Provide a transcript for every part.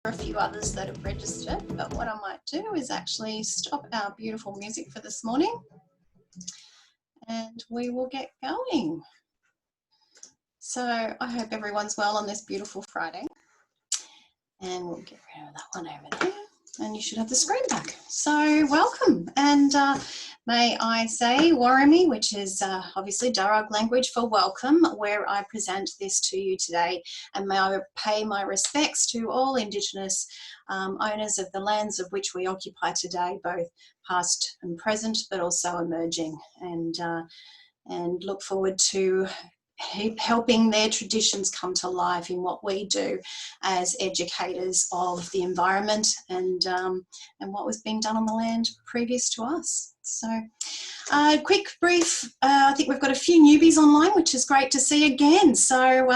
A few others that have registered, but what I might do is actually stop our beautiful music for this morning and we will get going. So I hope everyone's well on this beautiful Friday, and we'll get rid of that one over there and you should have the screen back. So welcome, and may I say Warami, which is obviously Darug language for welcome, where I present this to you today, and may I pay my respects to all Indigenous owners of the lands of which we occupy today, both past and present, but also emerging, and look forward to helping their traditions come to life in what we do as educators of the environment and what was being done on the land previous to us. So quick brief, I think we've got a few newbies online, which is great to see again. So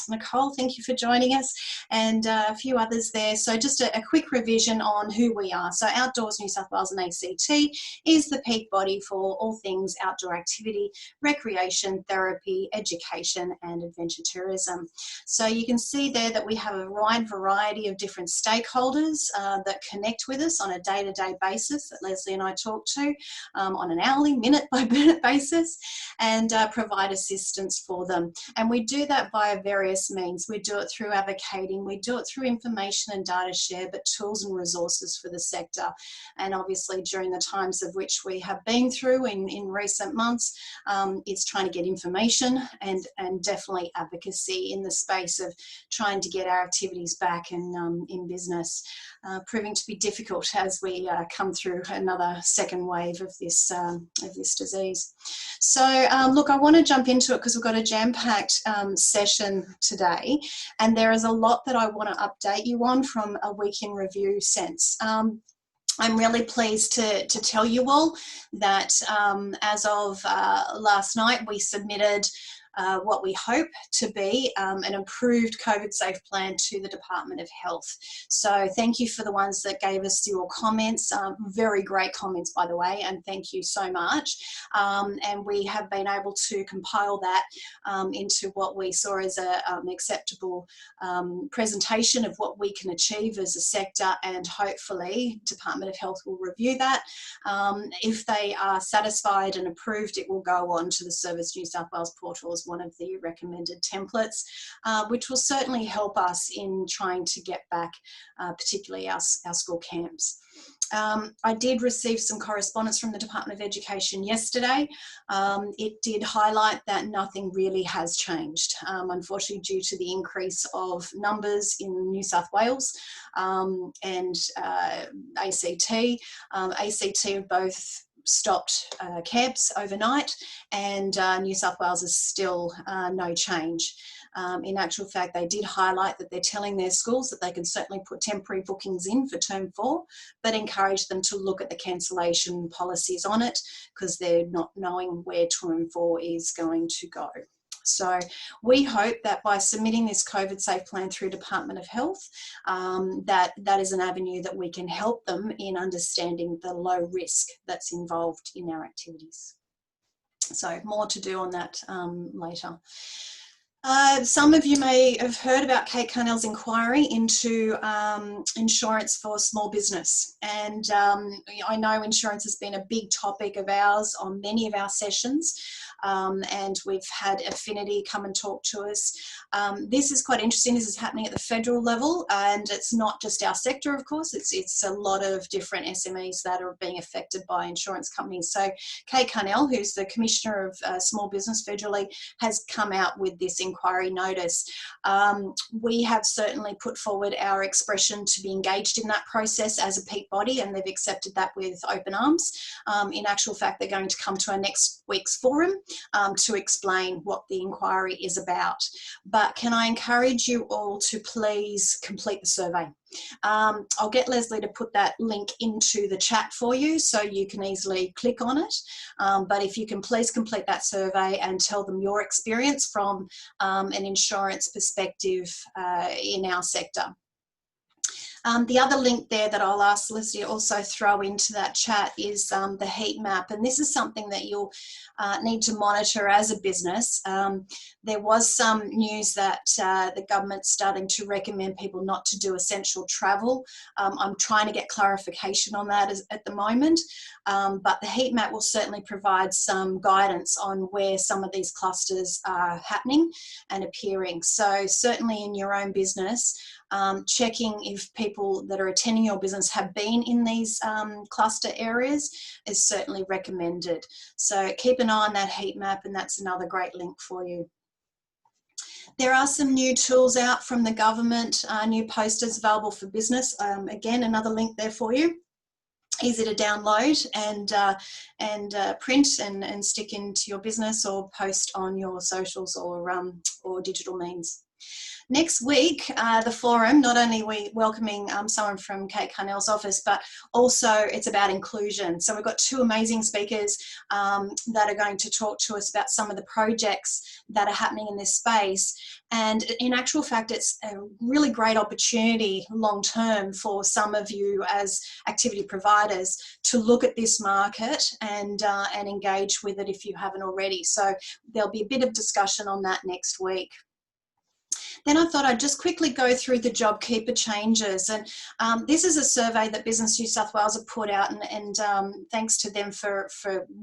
Nicole, thank you for joining us, and a few others there. So just a quick revision on who we are. So Outdoors New South Wales and ACT is the peak body for all things outdoor activity, recreation, therapy, education and adventure tourism. So you can see there that we have a wide variety of different stakeholders that connect with us on a day-to-day basis that Leslie and I talk to on an hourly monitoring minute-by-minute basis and provide assistance for them. And we do that via various means. We do it through advocating, we do it through information and data share, but tools and resources for the sector. And obviously during the times of which we have been through in recent months, it's trying to get information and definitely advocacy in the space of trying to get our activities back in business, proving to be difficult as we come through another second wave of this disease. So look, I want to jump into it because we've got a jam-packed session today, and there is a lot that I want to update you on from a week in review sense. I'm really pleased to tell you all that as of last night, we submitted what we hope to be an improved COVID safe plan to the Department of Health. So thank you for the ones that gave us your comments, very great comments by the way, and thank you so much. And we have been able to compile that into what we saw as an acceptable presentation of what we can achieve as a sector, and hopefully Department of Health will review that. If they are satisfied and approved, it will go on to the Service New South Wales portal as one of the recommended templates, which will certainly help us in trying to get back particularly our school camps. I did receive some correspondence from the Department of Education yesterday. It did highlight that nothing really has changed, unfortunately due to the increase of numbers in New South Wales and ACT. ACT have both stopped camps overnight, and New South Wales is still no change. In actual fact, they did highlight that they're telling their schools that they can certainly put temporary bookings in for term 4, but encourage them to look at the cancellation policies on it because they're not knowing where term 4 is going to go. So we hope that by submitting this COVID safe plan through Department of Health, that is an avenue that we can help them in understanding the low risk that's involved in our activities. So more to do on that later. Some of you may have heard about Kate Carnell's inquiry into insurance for small business, and I know insurance has been a big topic of ours on many of our sessions, and we've had Affinity come and talk to us. This is quite interesting. This is happening at the federal level, and it's not just our sector, of course. It's a lot of different SMEs that are being affected by insurance companies. So Kate Carnell, who's the Commissioner of Small Business federally, has come out with this inquiry notice. We have certainly put forward our expression to be engaged in that process as a peak body, and they've accepted that with open arms. In actual fact, they're going to come to our next week's forum to explain what the inquiry is about. But can I encourage you all to please complete the survey? I'll get Leslie to put that link into the chat for you so you can easily click on it. But if you can please complete that survey and tell them your experience from an insurance perspective in our sector. The other link there that I'll ask Leslie to also throw into that chat is the heat map, and this is something that you'll need to monitor as a business. There was some news that the government's starting to recommend people not to do essential travel. I'm trying to get clarification on that at the moment, but the heat map will certainly provide some guidance on where some of these clusters are happening and appearing. So certainly in your own business, checking if people that are attending your business have been in these cluster areas is certainly recommended. So keep an eye on that heat map, and that's another great link for you. There are some new tools out from the government, new posters available for business. Again, another link there for you. Easy to download and print and stick into your business or post on your socials or digital means. Next week, the forum, not only are we welcoming someone from Kate Carnell's office, but also it's about inclusion. So we've got two amazing speakers that are going to talk to us about some of the projects that are happening in this space. And in actual fact, it's a really great opportunity long term for some of you as activity providers to look at this market and engage with it if you haven't already. So there'll be a bit of discussion on that next week. Then I thought I'd just quickly go through the JobKeeper changes. And this is a survey that Business New South Wales have put out, and thanks to them for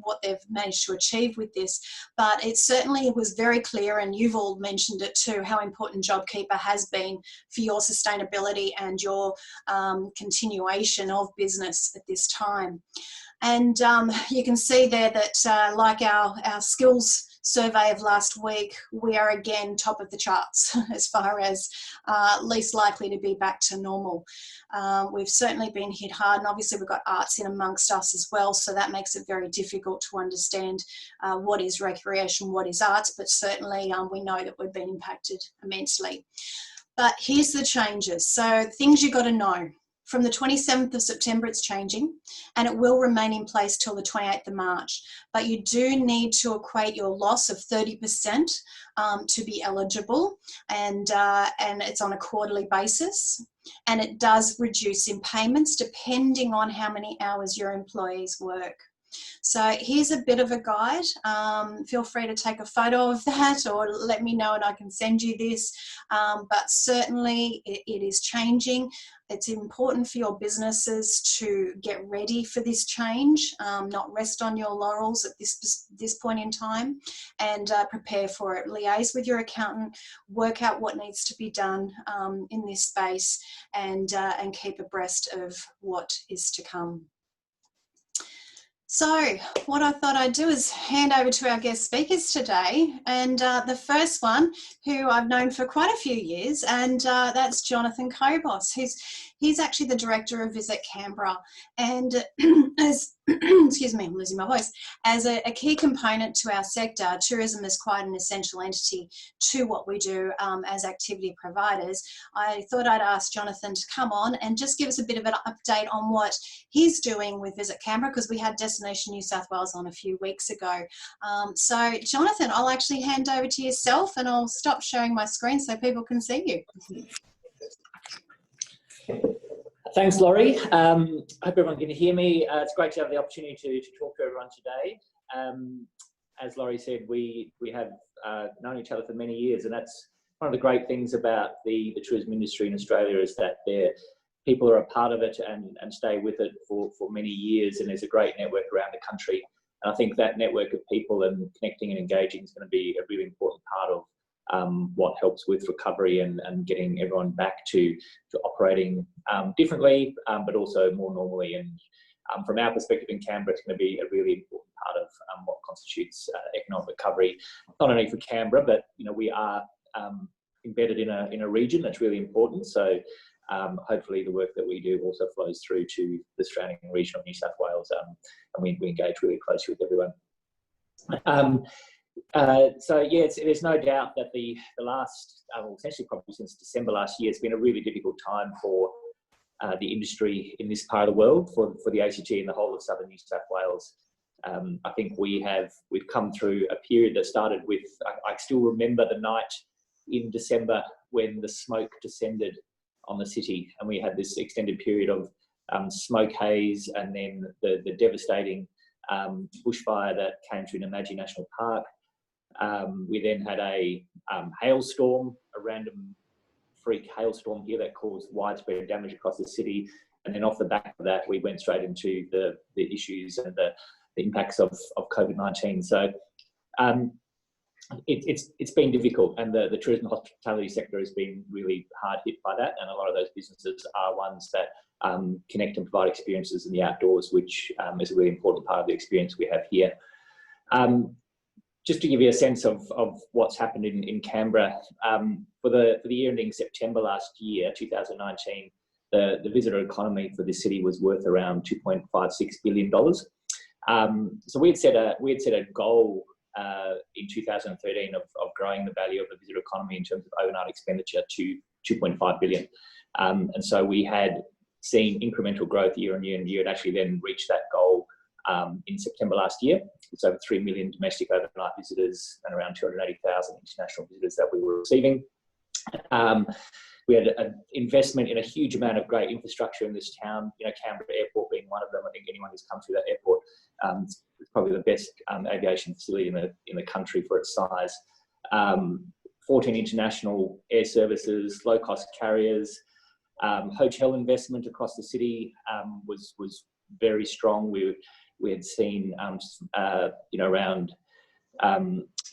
what they've managed to achieve with this. But it certainly was very clear, and you've all mentioned it too, how important JobKeeper has been for your sustainability and your continuation of business at this time. And you can see there that like our skills survey of last week, we are again top of the charts as far as least likely to be back to normal. We've certainly been hit hard, and obviously we've got arts in amongst us as well, so that makes it very difficult to understand what is recreation, what is arts, but certainly we know that we've been impacted immensely. But here's the changes. So things you've got to know. From the 27th of September, it's changing, and it will remain in place till the 28th of March. But you do need to equate your loss of 30% to be eligible, and it's on a quarterly basis. And it does reduce in payments depending on how many hours your employees work. So here's a bit of a guide. Feel free to take a photo of that or let me know and I can send you this. But certainly it is changing. It's important for your businesses to get ready for this change, not rest on your laurels at this point in time, and prepare for it. Liaise with your accountant, work out what needs to be done in this space, and keep abreast of what is to come. So what I thought I'd do is hand over to our guest speakers today, and the first one, who I've known for quite a few years, and that's Jonathan Cobos. He's actually the director of VisitCanberra, and as excuse me, I'm losing my voice. As a key component to our sector, tourism is quite an essential entity to what we do as activity providers. I thought I'd ask Jonathan to come on and just give us a bit of an update on what he's doing with VisitCanberra, because we had Destination New South Wales on a few weeks ago. So Jonathan, I'll actually hand over to yourself, and I'll stop sharing my screen so people can see you. Thanks, Laurie. I hope everyone can hear me. It's great to have the opportunity to talk to everyone today. As Laurie said, we have known each other for many years, and that's one of the great things about the tourism industry in Australia, is that people are a part of it and stay with it for many years, and there's a great network around the country. And I think that network of people and connecting and engaging is going to be a really important part of what helps with recovery and getting everyone back to operating differently, but also more normally. And from our perspective in Canberra, it's going to be a really important part of what constitutes economic recovery, not only for Canberra, but we are embedded in a region that's really important. So hopefully the work that we do also flows through to the surrounding region of New South Wales, and we engage really closely with everyone. So yeah, there's no doubt that the last, essentially probably since December last year, it's been a really difficult time for the industry in this part of the world, for the ACT and the whole of southern New South Wales. I think we've come through a period that started with, I still remember the night in December when the smoke descended on the city, and we had this extended period of smoke haze, and then the devastating bushfire that came through Namadgi National Park. We then had a hailstorm, a random freak hailstorm here that caused widespread damage across the city. And then off the back of that, we went straight into the issues and the impacts of COVID-19. So it's been difficult, and the tourism and hospitality sector has been really hard hit by that. And a lot of those businesses are ones that connect and provide experiences in the outdoors, which is a really important part of the experience we have here. Just to give you a sense of what's happened in Canberra, for the year ending September last year, 2019, the visitor economy for this city was worth around $2.56 billion. So we had set a goal in 2013 of growing the value of the visitor economy in terms of overnight expenditure to $2.5 billion. And so we had seen incremental growth year on year, and year had actually then reached that goal in September last year. It's over 3 million domestic overnight visitors and around 280,000 international visitors that we were receiving. We had an investment in a huge amount of great infrastructure in this town, Canberra Airport being one of them. I think anyone who's come through that airport, it's probably the best aviation facility in the country for its size. 14 international air services, low-cost carriers. Hotel investment across the city was very strong. We had seen around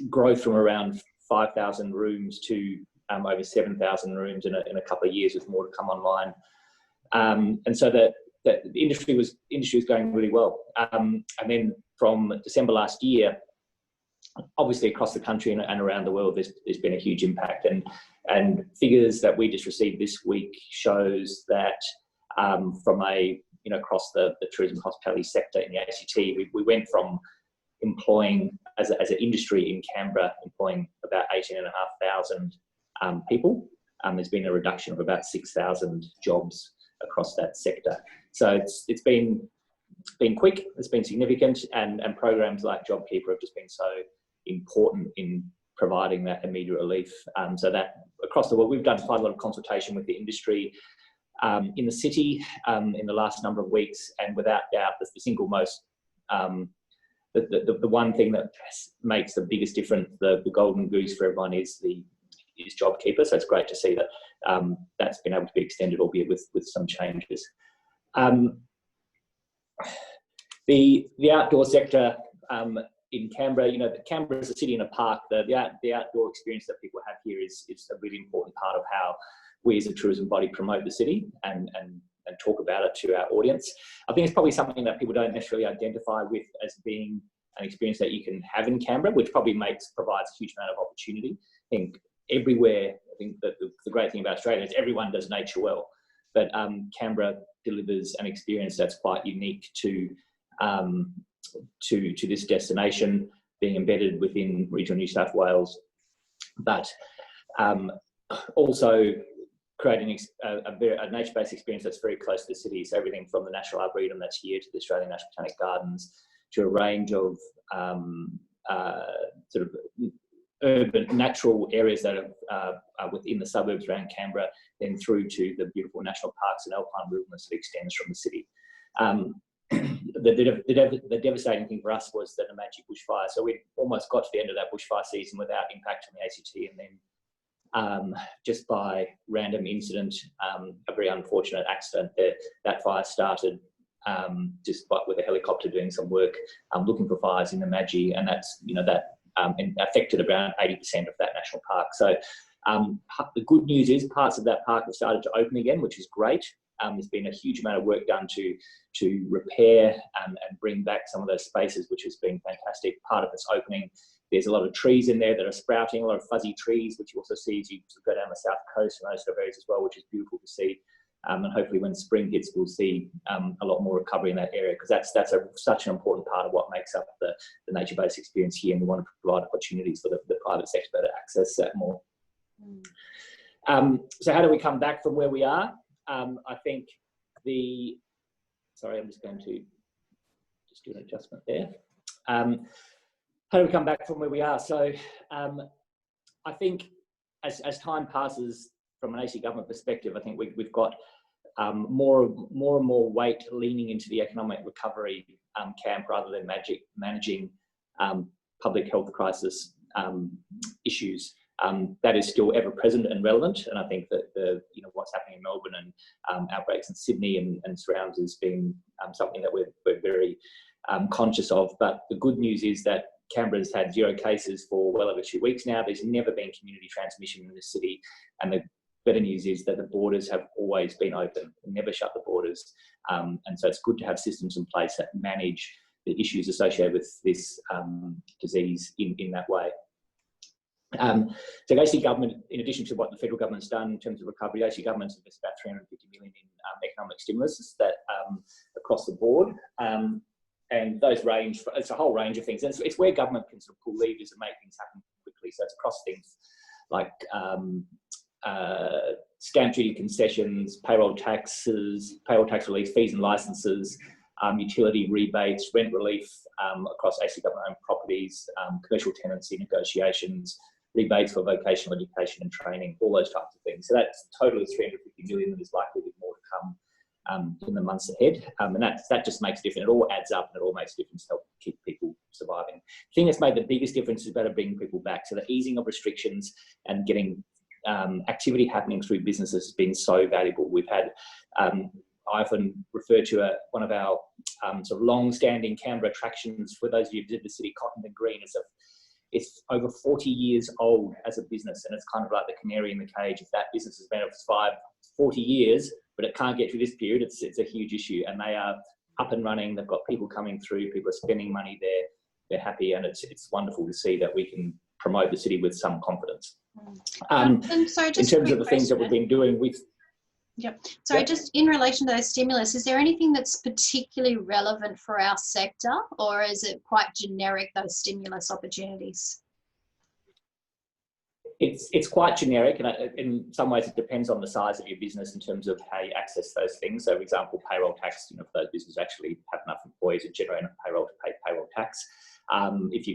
growth from around 5,000 rooms to over 7,000 rooms in a couple of years, with more to come online. And so the industry was going really well. And then from December last year, obviously across the country and around the world, there's been a huge impact. And figures that we just received this week shows that from across the tourism hospitality sector in the ACT, we went from employing as an industry in Canberra, employing about 18,500 people. There's been a reduction of about 6,000 jobs across that sector. So it's been quick, it's been significant, and programs like JobKeeper have just been so important in providing that immediate relief. So that across the world, we've done quite a lot of consultation with the industry in the city in the last number of weeks, and without doubt, the single most the one thing that makes the biggest difference, the golden goose for everyone, is JobKeeper. So it's great to see that that's been able to be extended, albeit with some changes. The outdoor sector in Canberra, Canberra is a city and a park. The outdoor experience that people have here is a really important part of how we as a tourism body promote the city and talk about it to our audience. I think it's probably something that people don't necessarily identify with as being an experience that you can have in Canberra, which probably provides a huge amount of opportunity. I think everywhere, I think that the great thing about Australia is everyone does nature well, but Canberra delivers an experience that's quite unique to this destination, being embedded within regional New South Wales, but also creating a nature-based experience that's very close to the city. So everything from the National Arboretum that's here to the Australian National Botanic Gardens, to a range of sort of urban natural areas that are within the suburbs around Canberra, then through to the beautiful national parks and alpine wilderness that extends from the city. The devastating thing for us was the Namadgi bushfire. So we almost got to the end of that bushfire season without impact on the ACT, and then just by random incident, a very unfortunate accident, that fire started just with a helicopter doing some work looking for fires in the Namadgi, and that's and affected around 80% of that national park. So the good news is parts of that park have started to open again, which is great. There's been a huge amount of work done to repair and bring back some of those spaces, which has been fantastic. Part of it's opening. There's a lot of trees in there that are sprouting, a lot of fuzzy trees, which you also see as you go down the south coast and those sort of areas as well, which is beautiful to see. And hopefully when spring hits, we'll see a lot more recovery in that area, because that's such an important part of what makes up the nature-based experience here, and we want to provide opportunities for the private sector to access that more. So how do we come back from where we are? I think sorry, I'm just going to do an adjustment there. How do we come back from where we are? So I think as time passes, from an AC government perspective, I think we've got more and more weight leaning into the economic recovery camp, rather than managing public health crisis issues. That is still ever present and relevant, and I think that what's happening in Melbourne and outbreaks in Sydney and surrounds has been something that we're very conscious of. But the good news is that Canberra's had 0 cases for well over 2 weeks now. There's never been community transmission in the city, and the better news is that the borders have always been open. We never shut the borders, and so it's good to have systems in place that manage the issues associated with this disease in that way. So the AC government, in addition to what the federal government's done in terms of recovery, the AC government's invested about 350 million in economic stimulus that across the board. And those it's a whole range of things. And it's where government can sort of pull levers and make things happen quickly. So it's across things like stamp duty concessions, payroll tax relief, fees and licenses, utility rebates, rent relief across AC government-owned properties, commercial tenancy negotiations, rebates for vocational education and training, all those types of things. So that's totally 350 million, and there's likely to be more to come in the months ahead. And that just makes a difference. It all adds up, and it all makes a difference to help keep people surviving. The thing that's made the biggest difference is about bringing people back. So the easing of restrictions and getting activity happening through businesses has been so valuable. We've had, I often refer to one of our sort of long-standing Canberra attractions. For those of you who visit the city, Cotton Green, it's over 40 years old as a business, and it's kind of like the canary in the cage. If that business has been up for 40 years, but it can't get through this period, it's a huge issue. And they are up and running. They've got people coming through. People are spending money there. They're happy, and it's wonderful to see that we can promote the city with some confidence. And sorry, just in terms of the things that we've been doing with. Yep. Sorry, just in relation to those stimulus, is there anything that's particularly relevant for our sector, or is it quite generic, those stimulus opportunities? It's quite generic, and in some ways it depends on the size of your business in terms of how you access those things. So, for example, payroll tax, for those businesses actually have enough employees and generate enough payroll to pay payroll tax. If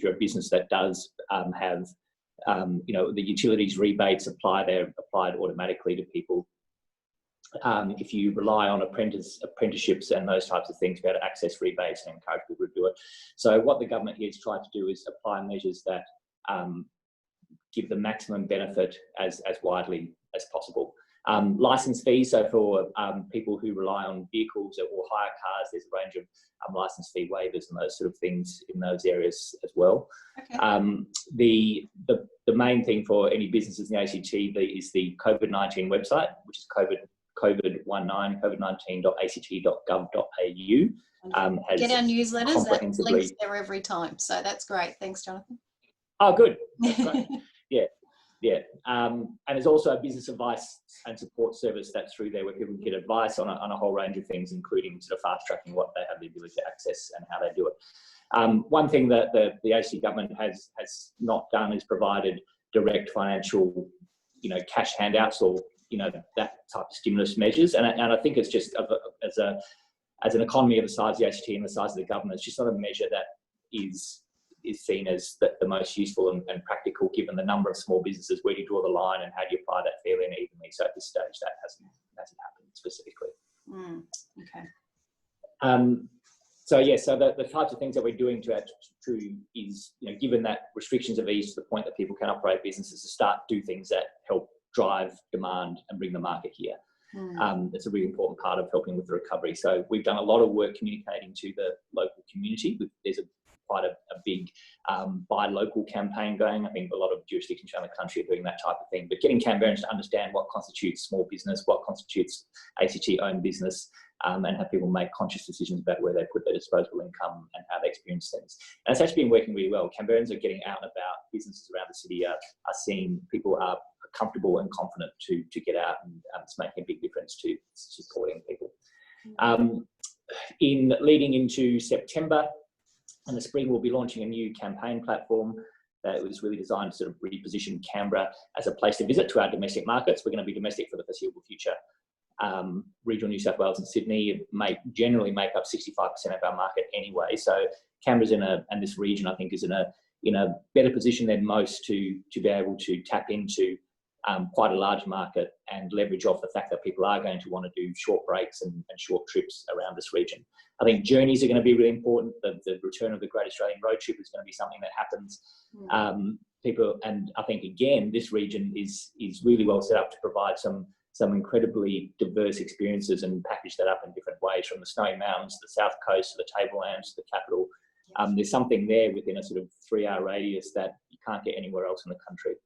you're a business that does have, the utilities rebates they're applied automatically to people. If you rely on apprenticeships and those types of things to be able to access rebates and encourage people to do it. So what the government here has tried to do is apply measures that give the maximum benefit as widely as possible. License fees, so for people who rely on vehicles or hire cars, there's a range of license fee waivers and those sort of things in those areas as well. Okay. The main thing for any businesses in the ACT is the COVID-19 website, which is covid19.act.gov.au. Get our newsletters, that links there every time. So that's great. Thanks, Jonathan. Oh, good. That's great. Yeah. And there's also a business advice and support service that's through there where people can get advice on a whole range of things, including sort of fast tracking what they have the ability to access and how they do it. One thing that the ACT government has not done is provided direct financial, cash handouts or that type of stimulus measures, and I think it's just as an economy of the size of the ACT and the size of the government, it's just not a measure that is seen as the most useful and practical given the number of small businesses. Where do you draw the line and how do you apply that fairly and evenly? So at this stage, that hasn't happened specifically. Okay. So the types of things that we're doing to is, given that restrictions have eased to the point that people can operate businesses, to start do things that help drive demand and bring the market here. That's a really important part of helping with the recovery. So we've done a lot of work communicating to the local community. There's quite a big buy local campaign going. I think a lot of jurisdictions around the country are doing that type of thing, but getting Canberrans to understand what constitutes small business, what constitutes ACT-owned business, and have people make conscious decisions about where they put their disposable income and how they experience things. And it's actually been working really well. Canberrans are getting out and about. Businesses around the city are seeing people are comfortable and confident to get out, and it's making a big difference to supporting people. In leading into September, in the spring, we'll be launching a new campaign platform that was really designed to sort of reposition Canberra as a place to visit to our domestic markets. We're going to be domestic for the foreseeable future. Regional New South Wales and Sydney generally make up 65% of our market anyway. So Canberra's and this region, I think, is in a better position than most to be able to tap into quite a large market and leverage off the fact that people are going to want to do short breaks and short trips around this region. I think journeys are going to be really important. The return of the Great Australian Road Trip is going to be something that happens. People, and I think again, this region is really well set up to provide some incredibly diverse experiences and package that up in different ways, from the Snowy Mountains to the South Coast to the Tablelands to the capital. There's something there within a sort of 3-hour radius that you can't get anywhere else in the country.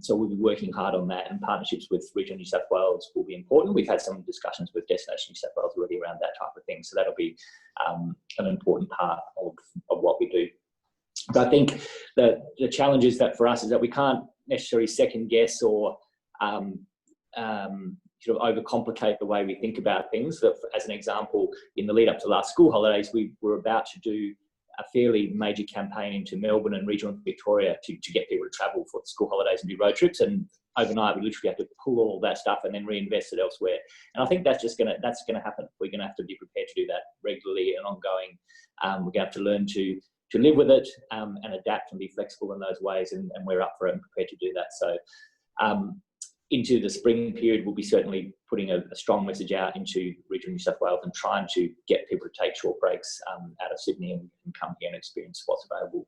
So we'll be working hard on that, and partnerships with Regional New South Wales will be important. We've had some discussions with Destination New South Wales already around that type of thing, so that'll be an important part of what we do. But I think the challenge is that for us is that we can't necessarily second guess or sort of overcomplicate the way we think about things. As an example, in the lead up to last school holidays, we were about to do a fairly major campaign into Melbourne and regional Victoria to get people to travel for the school holidays and do road trips. And overnight, we literally have to pull all of that stuff and then reinvest it elsewhere. And I think that's going to happen. We're going to have to be prepared to do that regularly and ongoing. We're going to have to learn to live with it and adapt and be flexible in those ways. And we're up for it and prepared to do that. So into the spring period, we'll be certainly putting a strong message out into regional New South Wales and trying to get people to take short breaks out of Sydney and come here and experience what's available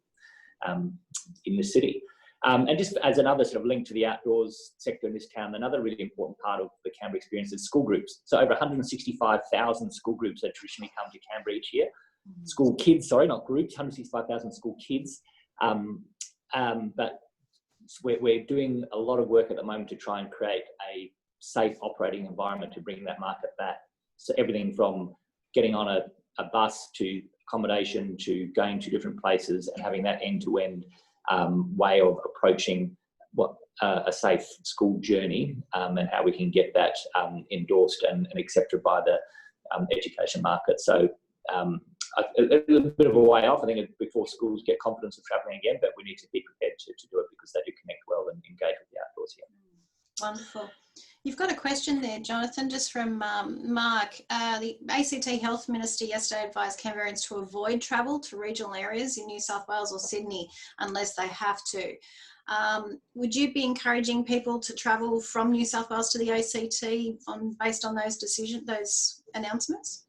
in the city. And just as another sort of link to the outdoors sector in this town, another really important part of the Canberra experience is school groups. So over 165,000 school groups that traditionally come to Canberra each year. School kids, sorry, not groups, 165,000 school kids. But we're doing a lot of work at the moment to try and create a safe operating environment to bring that market back. So everything from getting on a bus to accommodation to going to different places and having that end-to-end way of approaching what a safe school journey and how we can get that endorsed and accepted by the education market. So a little bit of a way off, I think, before schools get confidence of travelling again, but we need to be prepared to do it because they do connect well and engage with the outdoors here. Wonderful. You've got a question there, Jonathan, just from Mark. The ACT Health Minister yesterday advised Canberrans to avoid travel to regional areas in New South Wales or Sydney unless they have to. Would you be encouraging people to travel from New South Wales to the ACT based on those announcements?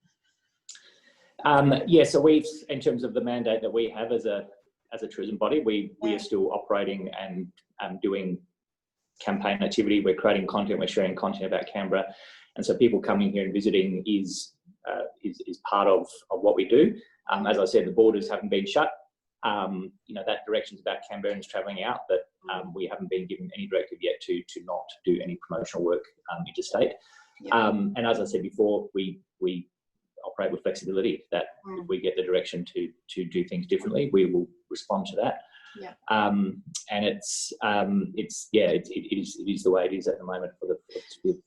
Yeah, so we've, in terms of the mandate that we have as a tourism body, we are still operating and doing campaign activity. We're creating content, we're sharing content about Canberra, and so people coming here and visiting is part of what we do. As I said, the borders haven't been shut. You know, that direction's about Canberrans travelling out, but we haven't been given any directive yet to not do any promotional work interstate. And as I said before, we operate with flexibility, that if we get the direction to do things differently, we will respond to that. And it is the way it is at the moment for the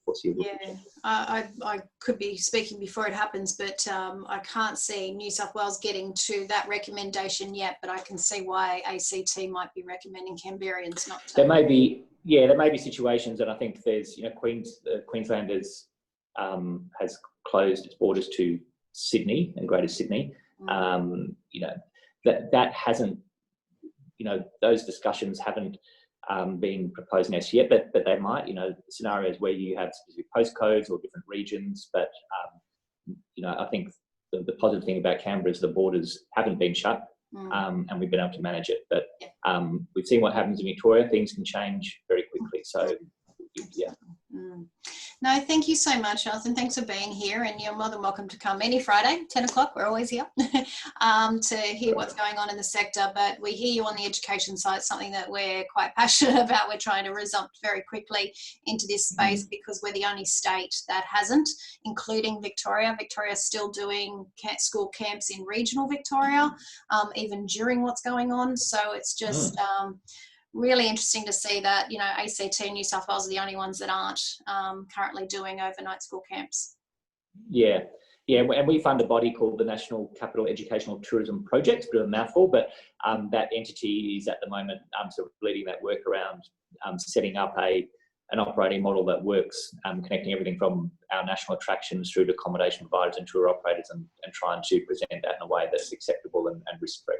foreseeable future. I could be speaking before it happens, but I can't see New South Wales getting to that recommendation yet, but I can see why ACT might be recommending Canberrans not to. There may be situations, and I think there's, you know, Queensland has closed its borders to Sydney and Greater Sydney. You know, that hasn't, you know, those discussions haven't been proposed next yet, but they might, you know, scenarios where you have specific postcodes or different regions. But, you know, I think the positive thing about Canberra is the borders haven't been shut and we've been able to manage it. But we've seen what happens in Victoria. Things can change very quickly. So, yeah. No, thank you so much, Jonathan. Thanks for being here, and you're more than welcome to come any Friday, 10 o'clock, we're always here, to hear what's going on in the sector. But we hear you on the education side, something that we're quite passionate about. We're trying to resume very quickly into this space because we're the only state that hasn't, including Victoria. Victoria's still doing school camps in regional Victoria, even during what's going on. So it's just really interesting to see that, you know, ACT and New South Wales are the only ones that aren't currently doing overnight school camps. Yeah, and we fund a body called the National Capital Educational Tourism Project, a bit of a mouthful, but that entity is at the moment sort of leading that work around setting up an operating model that works, connecting everything from our national attractions through to accommodation providers and tour operators, and trying to present that in a way that's acceptable and risk-free.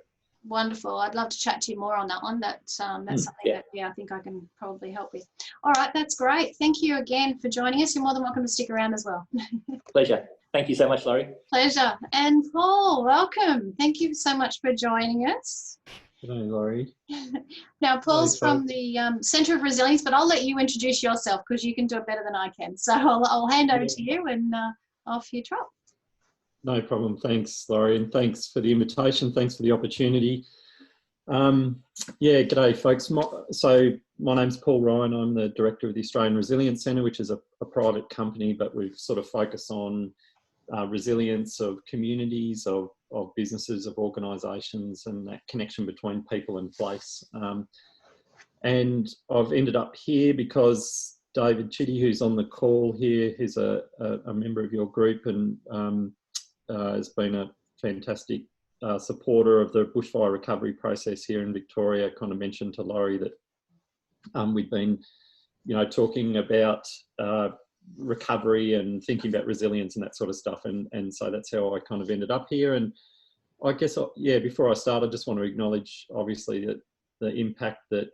Wonderful. I'd love to chat to you more on that one. That's something that I think I can probably help with. All right, that's great. Thank you again for joining us. You're more than welcome to stick around as well. Pleasure. Thank you so much, Laurie. Pleasure. And Paul, welcome. Thank you so much for joining us. Good day, Laurie. Now, Paul's from the Centre of Resilience, but I'll let you introduce yourself because you can do it better than I can. So I'll hand over to you and off you trot. No problem. Thanks, Laurie, and thanks for the invitation. Thanks for the opportunity. G'day, folks. My name's Paul Ryan. I'm the director of the Australian Resilience Centre, which is a private company, but we've sort of focused on resilience of communities, of businesses, of organisations, and that connection between people and place. And I've ended up here because David Chitty, who's on the call here, who's a member of your group and has been a fantastic supporter of the bushfire recovery process here in Victoria. Kind of mentioned to Laurie that we've been, you know, talking about recovery and thinking about resilience and that sort of stuff, and so that's how I kind of ended up here. And I guess, before I start, I just want to acknowledge, obviously, that the impact that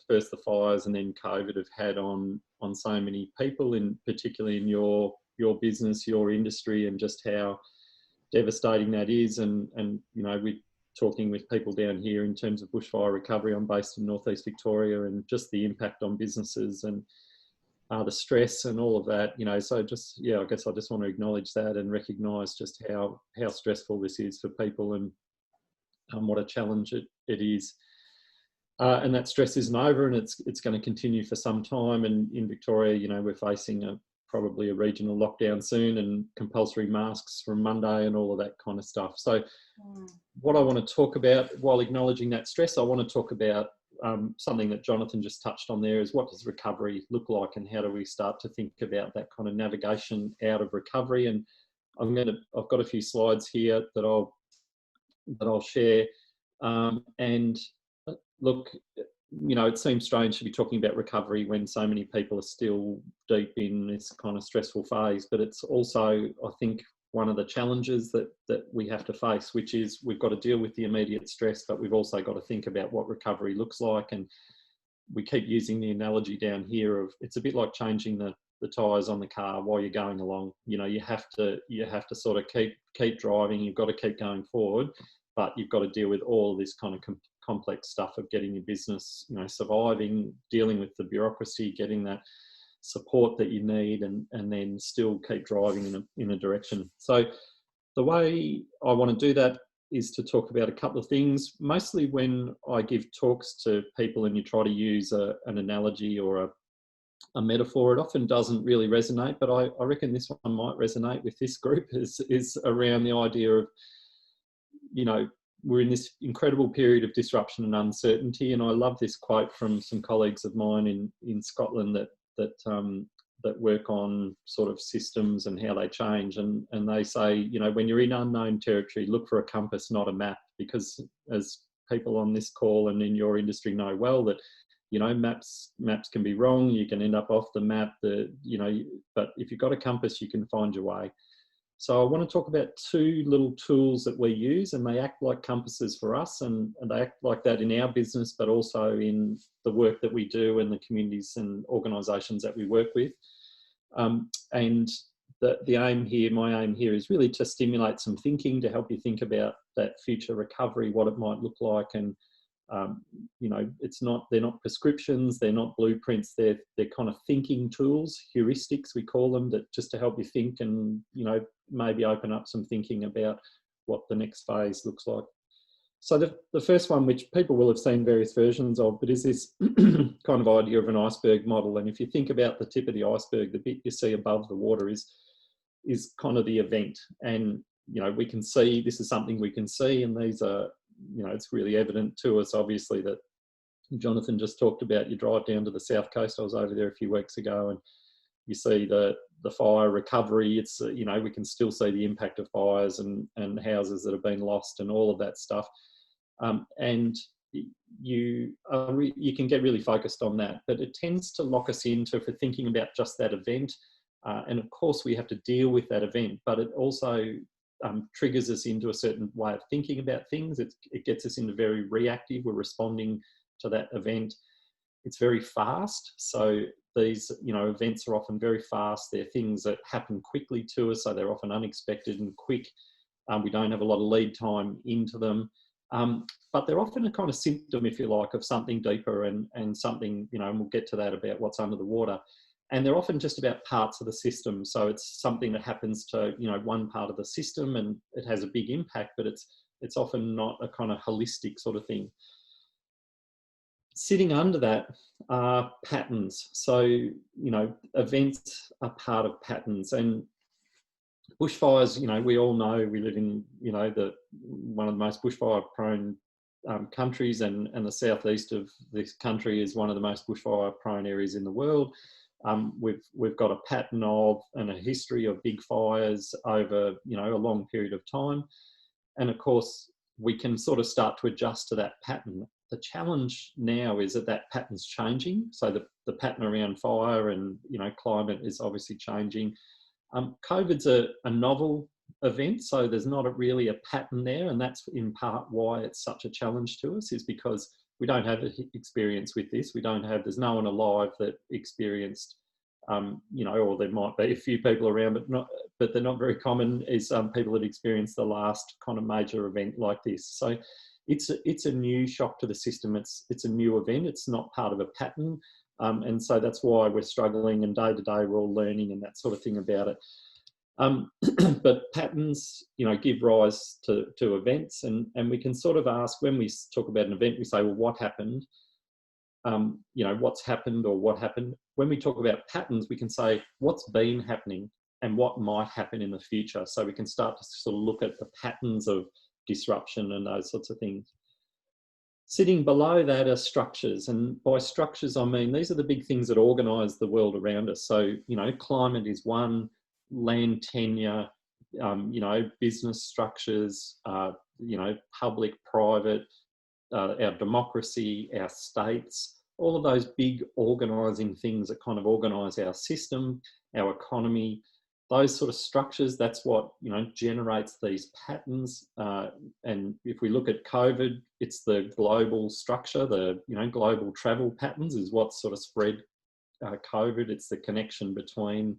first the fires and then COVID have had on so many people, particularly in your business, your industry, and just how devastating that is. And we're talking with people down here in terms of bushfire recovery. I'm based in northeast Victoria, and just the impact on businesses and the stress and all of that. So just, I guess I just want to acknowledge that and recognise just how stressful this is for people, and what a challenge it is. And that stress isn't over, and it's going to continue for some time. And in Victoria, we're facing probably a regional lockdown soon, and compulsory masks from Monday and all of that kind of stuff. So what I want to talk about, while acknowledging that stress, I want to talk about something that Jonathan just touched on there, is what does recovery look like, and how do we start to think about that kind of navigation out of recovery. And I've got a few slides here that I'll share. And look, it seems strange to be talking about recovery when so many people are still deep in this kind of stressful phase, but it's also, I think, one of the challenges that we have to face, which is we've got to deal with the immediate stress, but we've also got to think about what recovery looks like. And we keep using the analogy down here of, it's a bit like changing the tyres on the car while you're going along. You have to sort of keep driving. You've got to keep going forward, but you've got to deal with all of this kind of complex stuff of getting your business, surviving, dealing with the bureaucracy, getting that support that you need, and then still keep driving in a direction. So the way I want to do that is to talk about a couple of things. Mostly when I give talks to people and you try to use an analogy or a metaphor, it often doesn't really resonate, but I reckon this one might resonate with this group, is around the idea of, we're in this incredible period of disruption and uncertainty. And I love this quote from some colleagues of mine in Scotland that work on sort of systems and how they change. And they say, when you're in unknown territory, look for a compass, not a map, because as people on this call and in your industry know well, that, maps can be wrong. You can end up off the map, but if you've got a compass, you can find your way. So I want to talk about two little tools that we use, and they act like compasses for us, and they act like that in our business, but also in the work that we do and the communities and organisations that we work with. And the aim here, my aim here, is really to stimulate some thinking, to help you think about that future recovery, what it might look like. And they're not prescriptions, they're not blueprints, they're kind of thinking tools, heuristics we call them, that just to help you think and maybe open up some thinking about what the next phase looks like. So the first one, which people will have seen various versions of, but is this kind of idea of an iceberg model. And if you think about the tip of the iceberg, the bit you see above the water is kind of the event. And we can see, this is something we can see, and these are, it's really evident to us, obviously, that Jonathan just talked about. You drive down to the south coast. I was over there a few weeks ago, and you see the fire recovery. It's, we can still see the impact of fires and houses that have been lost and all of that stuff. And you can get really focused on that, but it tends to lock us into for thinking about just that event. And of course we have to deal with that event, but it also triggers us into a certain way of thinking about things. It gets us into very reactive. We're responding to that event. It's very fast. So these, events are often very fast. They're things that happen quickly to us. So they're often unexpected and quick. We don't have a lot of lead time into them. But they're often a kind of symptom, if you like, of something deeper and something, and we'll get to that about what's under the water. And they're often just about parts of the system. So it's something that happens to, one part of the system, and it has a big impact, but it's often not a kind of holistic sort of thing. Sitting under that are patterns. So, events are part of patterns. And bushfires, we all know we live in, one of the most bushfire-prone countries, and the southeast of this country is one of the most bushfire-prone areas in the world. We've got a pattern of and a history of big fires over, a long period of time. And of course, we can sort of start to adjust to that pattern. The challenge now is that pattern's changing. So the pattern around fire and, climate is obviously changing. COVID's a novel event, so there's not really a pattern there. And that's in part why it's such a challenge to us, is because we don't have experience with this. There's no one alive that experienced, you know, or there might be a few people around, but they're not very common, is people that experience the last kind of major event like this. So it's a new shock to the system. It's a new event. It's not part of a pattern. And so that's why we're struggling, and day to day we're all learning and that sort of thing about it. But patterns, you know, give rise to events, and we can sort of ask, when we talk about an event, we say, well, what happened? You know, what's happened or what happened? When we talk about patterns, we can say what's been happening and what might happen in the future. So we can start to sort of look at the patterns of disruption and those sorts of things. Sitting below that are structures, and by structures I mean these are the big things that organise the world around us. So, you know, climate is one, land tenure, you know, business structures, you know, public, private, our democracy, our states, all of those big organising things that kind of organise our system, our economy, those sort of structures. That's what, you know, generates these patterns. And if we look at COVID, it's the global structure, the, you know, global travel patterns is what sort of spread COVID. It's the connection between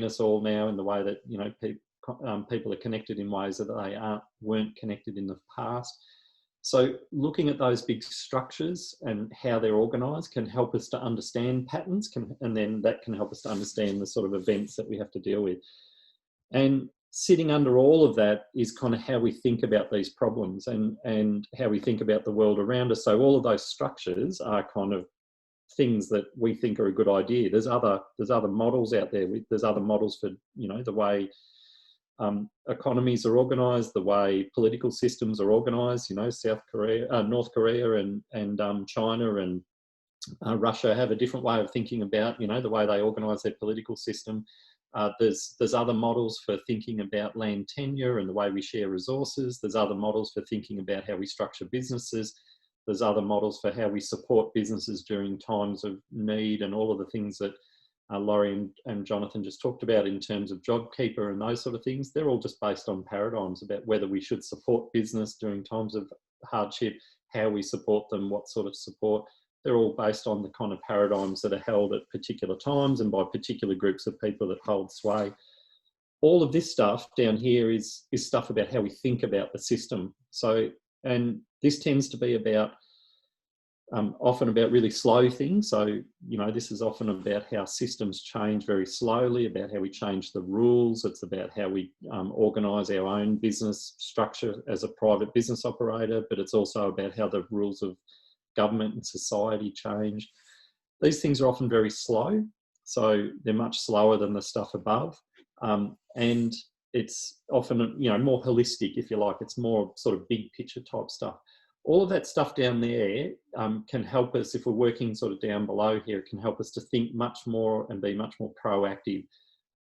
us all now, in the way that, you know, people are connected in ways that they weren't connected in the past. So looking at those big structures and how they're organised can help us to understand patterns, and then that can help us to understand the sort of events that we have to deal with. And sitting under all of that is kind of how we think about these problems and how we think about the world around us. So all of those structures are kind of things that we think are a good idea. There's other models out there. There's other models for, you know, the way economies are organised, the way political systems are organised. You know, North Korea and China and Russia have a different way of thinking about, you know, the way they organise their political system. There's other models for thinking about land tenure and the way we share resources. There's other models for thinking about how we structure businesses. There's other models for how we support businesses during times of need, and all of the things that Laurie and Jonathan just talked about in terms of JobKeeper and those sort of things. They're all just based on paradigms about whether we should support business during times of hardship, how we support them, what sort of support. They're all based on the kind of paradigms that are held at particular times and by particular groups of people that hold sway. All of this stuff down here is stuff about how we think about the system. So, and this tends to be about often about really slow things. So, you know, this is often about how systems change very slowly, about how we change the rules. It's about how we organise our own business structure as a private business operator, but it's also about how the rules of government and society change. These things are often very slow, so they're much slower than the stuff above. And it's often, you know, more holistic, if you like. It's more sort of big picture type stuff. All of that stuff down there can help us, if we're working sort of down below here, it can help us to think much more and be much more proactive.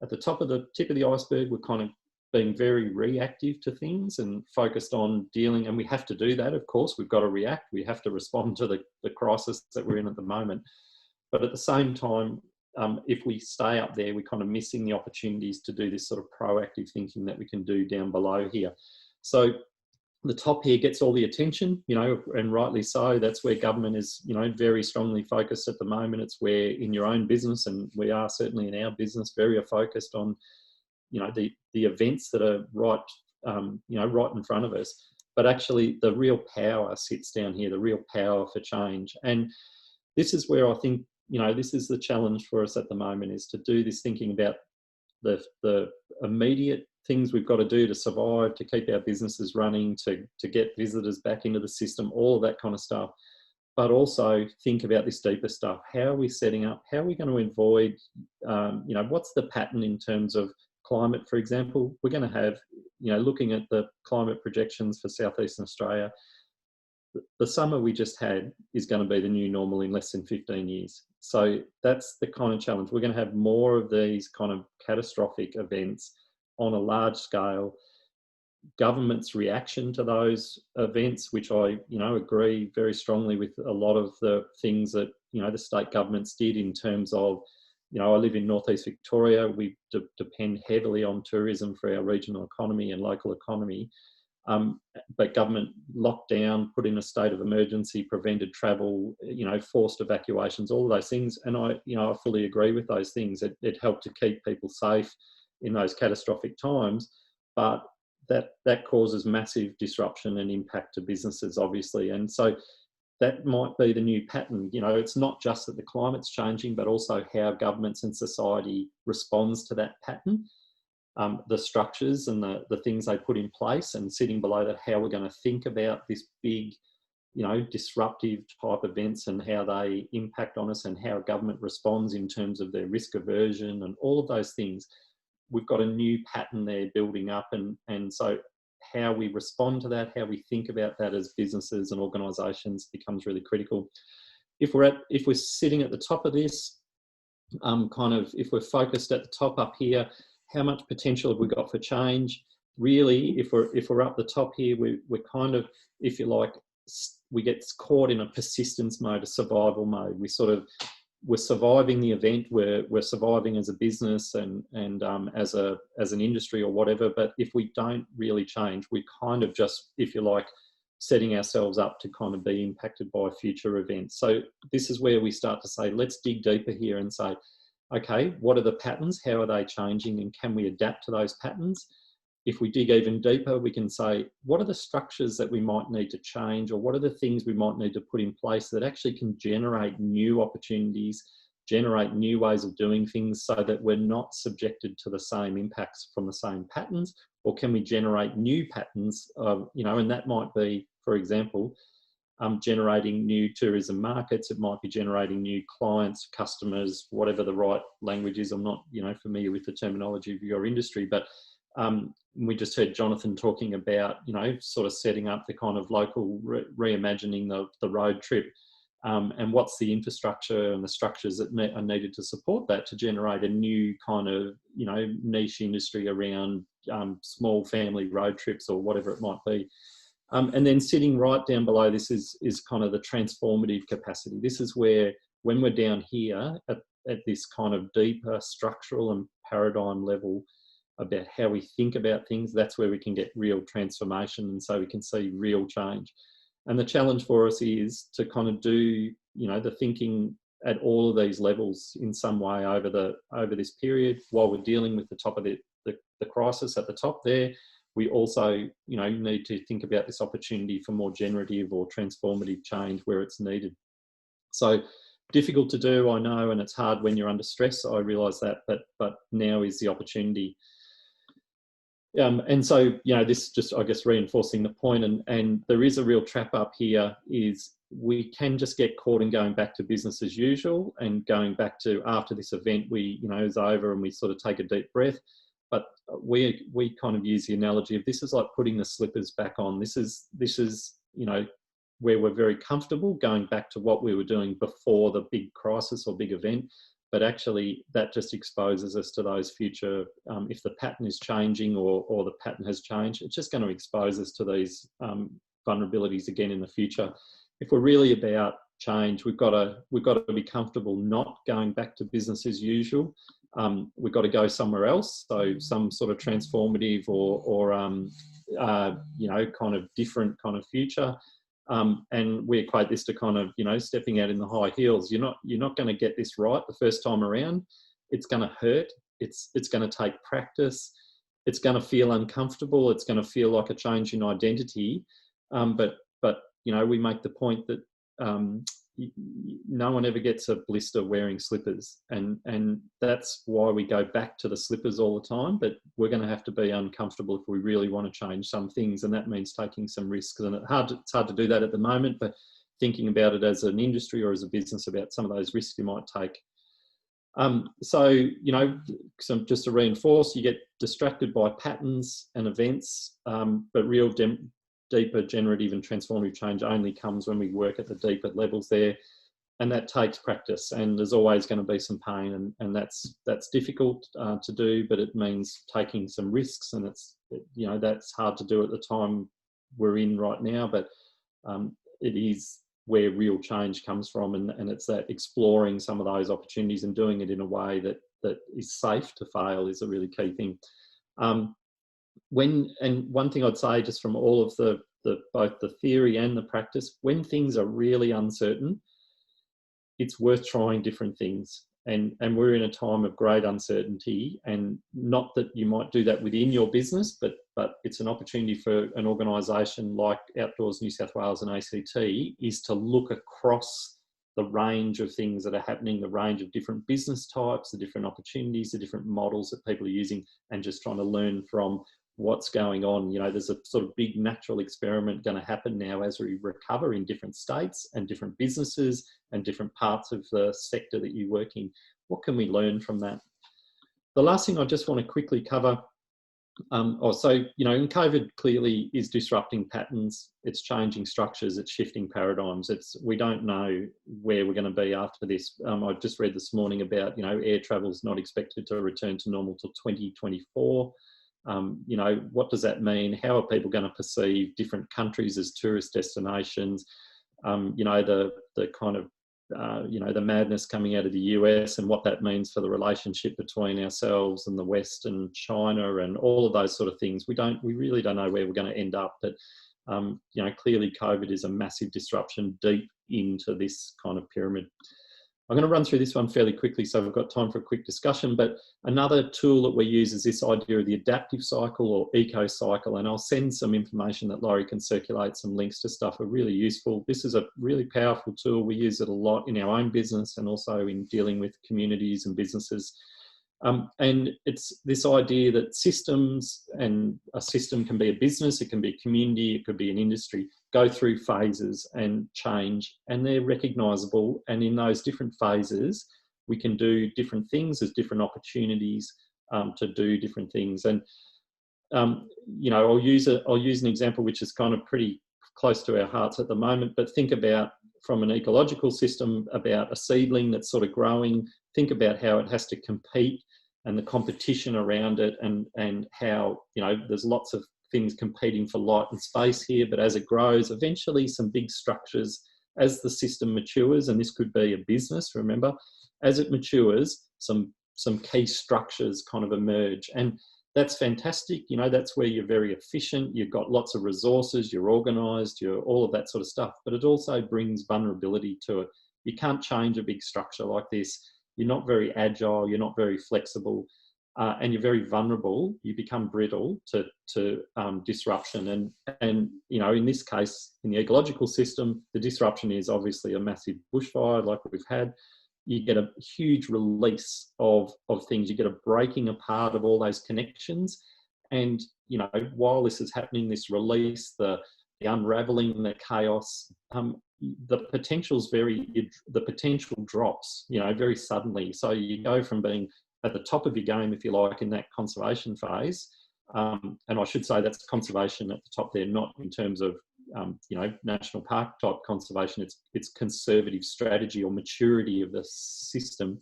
At the tip of the iceberg, we're kind of being very reactive to things and focused on dealing, and we have to do that, of course. We've got to react. We have to respond to the crisis that we're in at the moment. But at the same time, if we stay up there, we're kind of missing the opportunities to do this sort of proactive thinking that we can do down below here. So the top here gets all the attention, you know, and rightly so. That's where government is, you know, very strongly focused at the moment. It's where in your own business, and we are certainly in our business, very focused on, you know, the events that are right, you know, right in front of us. But actually the real power sits down here, the real power for change. And this is where I think, you know, this is the challenge for us at the moment, is to do this thinking about the immediate things we've got to do to survive, to keep our businesses running, to get visitors back into the system, all of that kind of stuff. But also think about this deeper stuff. How are we setting up? How are we going to avoid, you know, what's the pattern in terms of climate, for example? We're going to have, you know, looking at the climate projections for Southeastern Australia, the summer we just had is going to be the new normal in less than 15 years. So that's the kind of challenge. We're going to have more of these kind of catastrophic events on a large scale. Government's reaction to those events, which I, you know, agree very strongly with a lot of the things that, you know, the state governments did in terms of, you know, I live in northeast Victoria. We depend heavily on tourism for our regional economy and local economy. But government locked down, put in a state of emergency, prevented travel, forced evacuations, all of those things. And I fully agree with those things. It helped to keep people safe in those catastrophic times, but that causes massive disruption and impact to businesses, obviously. And so that might be the new pattern. It's not just that the climate's changing, but also how governments and society responds to that pattern. The structures and the things they put in place, and sitting below that, how we're going to think about this big, disruptive type events and how they impact on us, and how government responds in terms of their risk aversion and all of those things. We've got a new pattern there building up, and so how we respond to that, how we think about that as businesses and organisations becomes really critical. If we're sitting at the top of this, if we're focused at the top up here, how much potential have we got for change? Really, if we're up the top here, we're kind of, if you like, we get caught in a persistence mode, a survival mode. We're surviving the event, we're surviving as a business and as an industry or whatever. But if we don't really change, we kind of just, if you like, setting ourselves up to kind of be impacted by future events. So this is where we start to say, let's dig deeper here and say, okay, what are the patterns? How are they changing? And can we adapt to those patterns? If we dig even deeper, we can say, what are the structures that we might need to change, or what are the things we might need to put in place that actually can generate new opportunities, generate new ways of doing things, so that we're not subjected to the same impacts from the same patterns? Or can we generate new patterns, and that might be, for example, generating new tourism markets. It might be generating new clients, customers, whatever the right language is. I'm not, familiar with the terminology of your industry, but we just heard Jonathan talking about, sort of setting up the kind of local reimagining the road trip, and what's the infrastructure and the structures that are needed to support that, to generate a new kind of, niche industry around small family road trips or whatever it might be. And then sitting right down below this is kind of the transformative capacity. This is where, when we're down here at this kind of deeper structural and paradigm level about how we think about things, that's where we can get real transformation, and so we can see real change. And the challenge for us is to kind of do, the thinking at all of these levels in some way over this period, while we're dealing with the top of the crisis at the top there. We also, need to think about this opportunity for more generative or transformative change where it's needed. So difficult to do, I know, and it's hard when you're under stress. I realise that, but now is the opportunity. And so, this just, I guess, reinforcing the point, and there is a real trap up here, is we can just get caught in going back to business as usual, and going back to, after this event is over, and we sort of take a deep breath. But we kind of use the analogy of, this is like putting the slippers back on. This is where we're very comfortable going back to what we were doing before the big crisis or big event. But actually that just exposes us to those future, if the pattern is changing or the pattern has changed, it's just going to expose us to these vulnerabilities again in the future. If we're really about change, we've got to be comfortable not going back to business as usual. We've got to go somewhere else, so some sort of transformative or kind of different kind of future. And we equate this to kind of, stepping out in the high heels. You're not going to get this right the first time around. It's going to hurt. It's going to take practice. It's going to feel uncomfortable. It's going to feel like a change in identity. But we make the point that no one ever gets a blister wearing slippers, and that's why we go back to the slippers all the time. But we're going to have to be uncomfortable if we really want to change some things, and that means taking some risks. And it's hard to do that at the moment, but thinking about it as an industry or as a business about some of those risks you might take. So just to reinforce, you get distracted by patterns and events, but real deeper generative and transformative change only comes when we work at the deeper levels there, and that takes practice, and there's always going to be some pain, and that's difficult to do, but it means taking some risks, and that's hard to do at the time we're in right now, but it is where real change comes from, and it's that exploring some of those opportunities and doing it in a way that is safe to fail is a really key thing. and one thing I'd say just from all of the both the theory and the practice, when things are really uncertain, it's worth trying different things. And we're in a time of great uncertainty, and not that you might do that within your business, but it's an opportunity for an organisation like Outdoors New South Wales and ACT is to look across the range of things that are happening, the range of different business types, the different opportunities, the different models that people are using, and just trying to learn from what's going on. You know, there's a sort of big natural experiment going to happen now as we recover in different states and different businesses and different parts of the sector that you work in. What can we learn from that? The last thing I just want to quickly cover, and COVID clearly is disrupting patterns, it's changing structures, it's shifting paradigms. We don't know where we're going to be after this. I just read this morning about, air travel's not expected to return to normal till 2024. What does that mean? How are people going to perceive different countries as tourist destinations? The kind of, the madness coming out of the US and what that means for the relationship between ourselves and the West and China and all of those sort of things. We really don't know where we're going to end up, but clearly COVID is a massive disruption deep into this kind of pyramid. I'm going to run through this one fairly quickly so we've got time for a quick discussion, but another tool that we use is this idea of the adaptive cycle or eco cycle, and I'll send some information that Laurie can circulate, some links to stuff are really useful. This is a really powerful tool. We use it a lot in our own business and also in dealing with communities and businesses. And it's this idea that systems, and a system can be a business, it can be a community, it could be an industry, go through phases and change, and they're recognisable. And in those different phases, we can do different things. There's different opportunities to do different things. And I'll use an example which is kind of pretty close to our hearts at the moment. But think about, from an ecological system, about a seedling that's sort of growing. Think about how it has to compete and the competition around it, and how there's lots of things competing for light and space here, but as it grows, eventually some big structures, as the system matures, and this could be a business, remember, as it matures, some key structures kind of emerge, and that's fantastic. That's where you're very efficient, you've got lots of resources, you're organised, you're all of that sort of stuff, but it also brings vulnerability to it. You can't change a big structure like this. You're not very agile, you're not very flexible, and you're very vulnerable. You become brittle to disruption. And in this case, in the ecological system, the disruption is obviously a massive bushfire like we've had. You get a huge release of things. You get a breaking apart of all those connections. And, while this is happening, this release, the unraveling, the chaos, the potential drops, very suddenly. So you go from being at the top of your game, if you like, in that conservation phase. And I should say that's conservation at the top there, not in terms of, national park type conservation. It's conservative strategy or maturity of the system.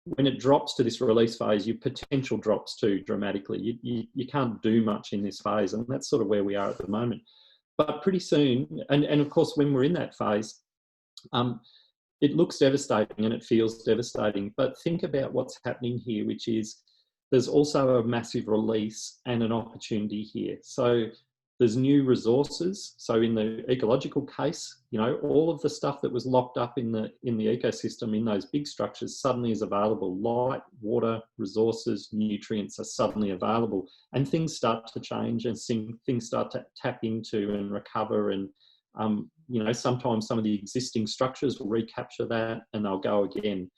When it drops to this release phase, your potential drops too dramatically. You can't do much in this phase, and that's sort of where we are at the moment. But pretty soon, and of course, when we're in that phase, it looks devastating and it feels devastating. But think about what's happening here, which is there's also a massive release and an opportunity here. So there's new resources. So in the ecological case, all of the stuff that was locked up in the ecosystem, in those big structures, suddenly is available. Light, water, resources, nutrients are suddenly available, and things start to change, and things start to tap into and recover. And sometimes some of the existing structures will recapture that and they'll go again.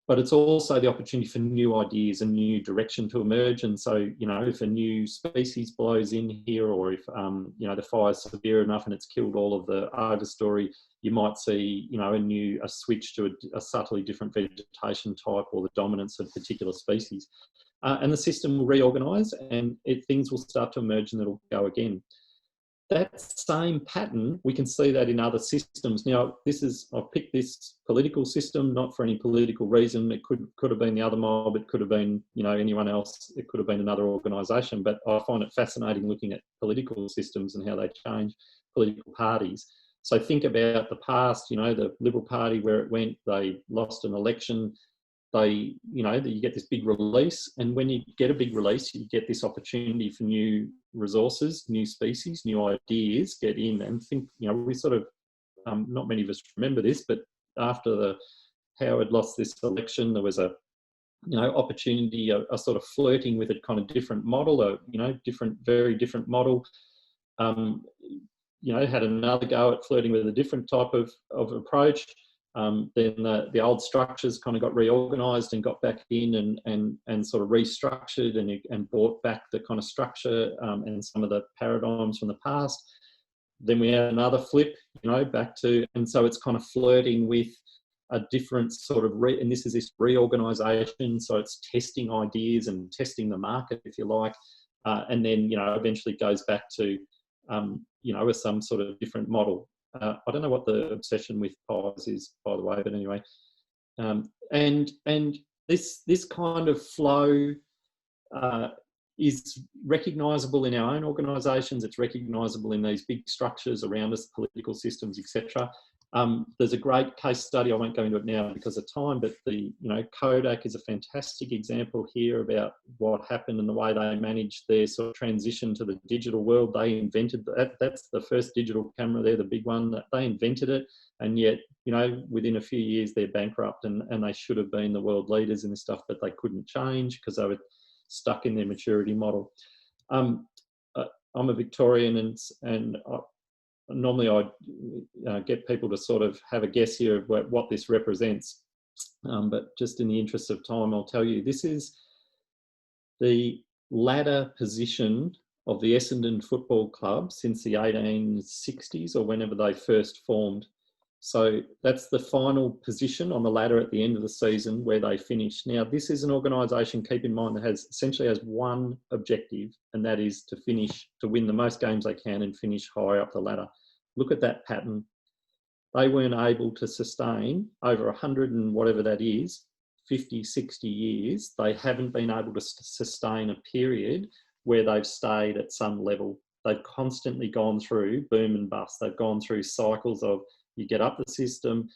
But it's also the opportunity for new ideas and new direction to emerge. And so, if a new species blows in here, or if, the fire's severe enough and it's killed all of the overstory, you might see, a switch to a subtly different vegetation type, or the dominance of particular species. And the system will reorganise, and things will start to emerge, and it'll go again. That same pattern, we can see that in other systems. Now, I've picked this political system, not for any political reason. It could have been the other mob, it could have been, anyone else, it could have been another organisation, but I find it fascinating looking at political systems and how they change, political parties. So think about the past, the Liberal Party, where it went, they lost an election, they, you know, you get this big release, and when you get a big release, you get this opportunity for new resources, new species, new ideas get in and think. You know, we sort of, not many of us remember this, but after Howard lost this election, there was a, you know, opportunity, a sort of flirting with a kind of different model, you know, very different model. You know, had another go at flirting with a different type of approach. Then the old structures kind of got reorganised and got back in and sort of restructured and brought back the kind of structure and some of the paradigms from the past. Then we had another flip, you know, back to, and so it's kind of flirting with a different sort of, and this is this reorganisation. So it's testing ideas and testing the market, if you like, and then, you know, eventually goes back to, you know, with some sort of different model. I don't know what the obsession with pies is, by the way, but anyway, and this kind of flow is recognisable in our own organisations. It's recognisable in these big structures around us, political systems, etc. There's a great case study. I won't go into it now because of time, but you know, Kodak is a fantastic example here about what happened and the way they managed their sort of transition to the digital world. They invented that. That's the first digital camera. They're the big one. They invented it, and yet, you know, within a few years they're bankrupt, and they should have been the world leaders in this stuff, but they couldn't change because they were stuck in their maturity model. I'm a Victorian, and normally I get people to sort of have a guess here of what this represents, but just in the interest of time, I'll tell you, this is the ladder position of the Essendon Football Club since the 1860s or whenever they first formed. So that's the final position on the ladder at the end of the season where they finish. Now, this is an organisation, keep in mind, that essentially has one objective, and that is to win the most games they can and finish high up the ladder. Look at that pattern. They weren't able to sustain over 100 and whatever that is, 50, 60 years. They haven't been able to sustain a period where they've stayed at some level. They've constantly gone through boom and bust. They've gone through cycles of, you get up the system,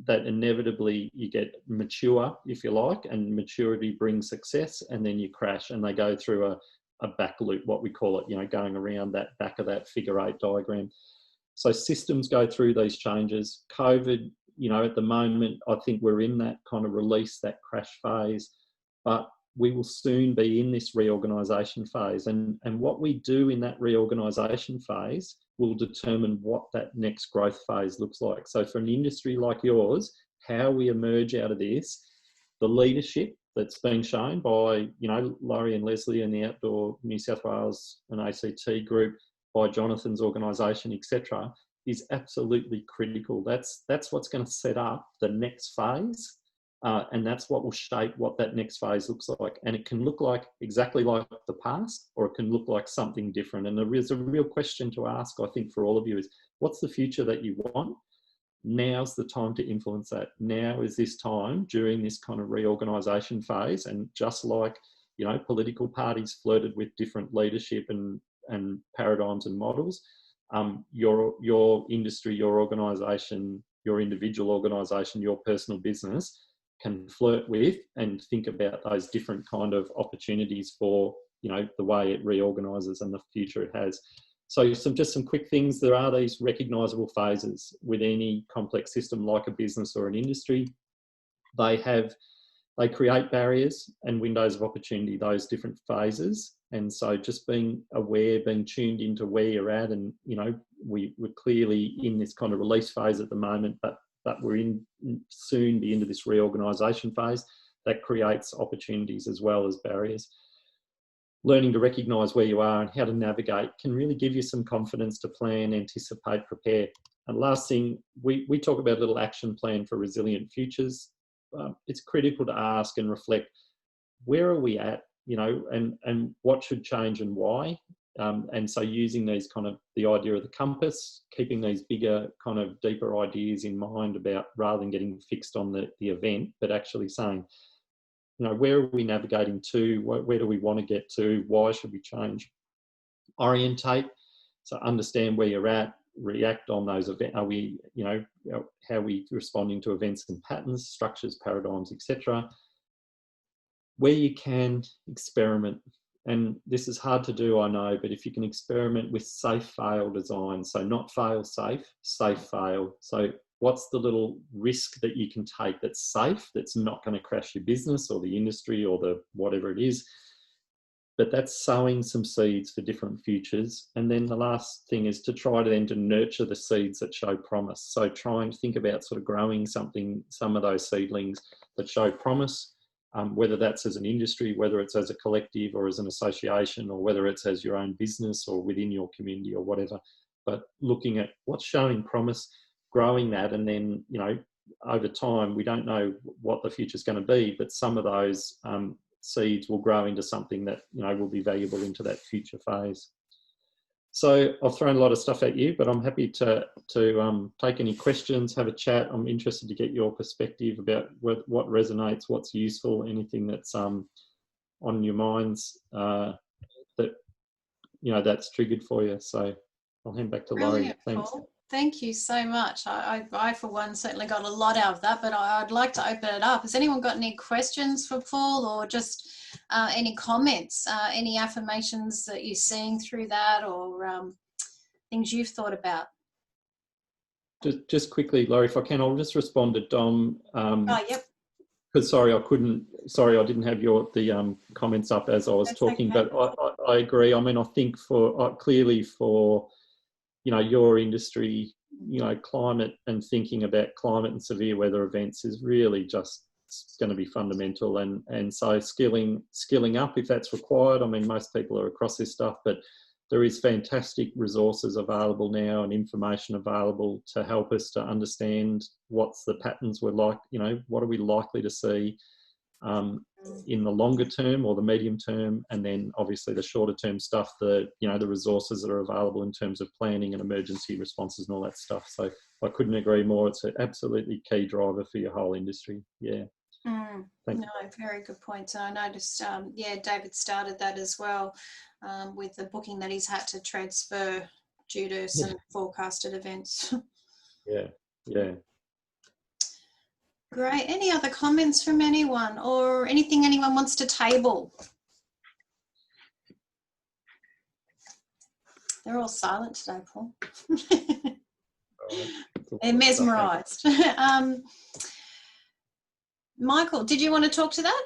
that inevitably you get mature, if you like, and maturity brings success, and then you crash, and they go through a back loop, what we call it, you know, going around that back of that figure 8 diagram. So systems go through these changes. COVID, you know, at the moment, I think we're in that kind of release, that crash phase, but we will soon be in this reorganisation phase. And what we do in that reorganisation phase will determine what that next growth phase looks like. So for an industry like yours, how we emerge out of this, the leadership that's been shown by, you know, Laurie and Leslie and the Outdoor New South Wales and ACT group, by Jonathan's organisation, etc., is absolutely critical. That's what's going to set up the next phase. And that's what will shape what that next phase looks like. And it can look like exactly like the past, or it can look like something different. And there is a real question to ask, I think, for all of you is, what's the future that you want? Now's the time to influence that. Now is this time during this kind of reorganisation phase. And just like, you know, political parties flirted with different leadership and paradigms and models, your industry, your organisation, your individual organisation, your personal business can flirt with and think about those different kind of opportunities for, you know, the way it reorganises and the future it has. So just some quick things. There are these recognisable phases with any complex system like a business or an industry. They create barriers and windows of opportunity, those different phases. And so just being aware, being tuned into where you're at, and, you know, we're clearly in this kind of release phase at the moment, but we're soon be into this reorganisation phase that creates opportunities as well as barriers. Learning to recognise where you are and how to navigate can really give you some confidence to plan, anticipate, prepare. And last thing, we talk about a little action plan for resilient futures. It's critical to ask and reflect, where are we at, you know, and what should change and why. And so using these kind of, the idea of the compass, keeping these bigger kind of deeper ideas in mind about, rather than getting fixed on the event, but actually saying, you know, where are we navigating to? Where do we want to get to? Why should we change? Orientate, so understand where you're at, react on those events. Are we, you know, how are we responding to events and patterns, structures, paradigms, etc. where you can, experiment. And this is hard to do, I know, but if you can experiment with safe fail design, so not fail safe, safe fail. So what's the little risk that you can take that's safe, that's not going to crash your business or the industry or the whatever it is? But that's sowing some seeds for different futures. And then the last thing is to try to then to nurture the seeds that show promise. So try and think about sort of growing something, some of those seedlings that show promise, whether that's as an industry, whether it's as a collective or as an association, or whether it's as your own business or within your community or whatever. But looking at what's showing promise, growing that, and then, you know, over time, we don't know what the future is going to be, but some of those seeds will grow into something that, you know, will be valuable into that future phase. So I've thrown a lot of stuff at you, but I'm happy to take any questions, have a chat. I'm interested to get your perspective about what resonates, what's useful, anything that's on your minds that, you know, that's triggered for you. So I'll hand back to Laurie. Thanks. Paul. Thank you so much. I, for one, certainly got a lot out of that, but I'd like to open it up. Has anyone got any questions for Paul, or just any comments, any affirmations that you're seeing through that, or things you've thought about? Just quickly, Laurie, if I can, I'll just respond to Dom. Oh, yep. Because I didn't have the comments up as I was talking, okay. But I agree. I mean, I think clearly for, you know, your industry, you know, climate and thinking about climate and severe weather events is really just going to be fundamental. And so skilling up if that's required. I mean, most people are across this stuff, but there is fantastic resources available now and information available to help us to understand what's the patterns we're like, you know, what are we likely to see in the longer term or the medium term, and then obviously the shorter term stuff, the resources that are available in terms of planning and emergency responses and all that stuff. So I couldn't agree more. It's an absolutely key driver for your whole industry. Yeah. No, very good points. And I noticed, David started that as well with the booking that he's had to transfer due to some forecasted events. Yeah. Great. Any other comments from anyone, or anything anyone wants to table? They're all silent today, Paul. They're mesmerised. Michael, did you want to talk to that?